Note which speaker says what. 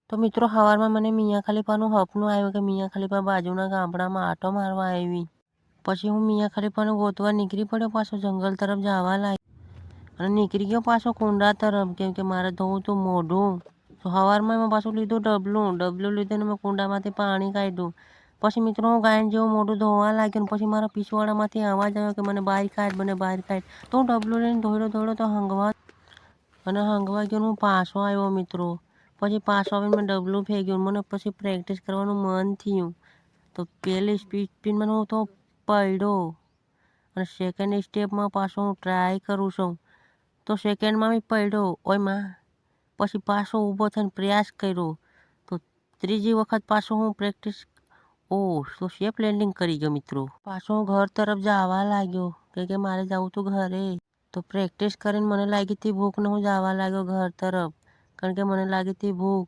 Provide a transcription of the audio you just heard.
Speaker 1: તો મિત્રો સવારમાં મને મિયા ખલીફાનું સપનું આવ્યું કે મિયા ખલીફા બાજુના ગામડામાં આંટો મારવા આવી. પછી હું મિયા ખલીફાને ગોતવા નીકળી પડ્યો, પાછો જંગલ તરફ જવા લાગ્યો અને નીકળી ગયો પાછો કુંડા તરફ, કેમ કે મારે ધોવું હતું મોઢું. તો સવારમાં મેં પાછું લીધું ડબલું લીધું ને મેં કુંડામાંથી પાણી કાઢ્યું. પછી મિત્રો હું ગાયન જેવું મોઢું ધોવા લાગ્યો ને પછી મારા પીછવાડામાંથી અવાજ આવ્યો કે મને બહાર કાઢ. તો હું ડબલું લઈને દોડ્યો તો હંગવા ગયો. હું પાછો આવ્યો મિત્રો. પછી પાછો આવીને મેં ડબલું ફેંક્યું. મને પછી પ્રેક્ટિસ કરવાનું મન થયું. તો પહેલી સ્પીડમાં હું તો પડ્યો અને સેકન્ડ સ્ટેપમાં પાછો હું ટ્રાય કરું છું. તો સેકન્ડમાં બી પડ્યો ઓયમાં. પછી પાછો ઊભો થઈને પ્રયાસ કર્યો. તો ત્રીજી વખત પાછો હું પ્રેક્ટિસ તો સેફ લેન્ડિંગ કરી ગયો મિત્રો. પાછો હું ઘર તરફ જવા લાગ્યો કે મારે જવું હતું ઘરે. તો પ્રેક્ટિસ કરીને મને લાગી હતી ભૂખ ને હું જવા લાગ્યો ઘર તરફ, કારણ કે મને લાગી હતી ભૂખ.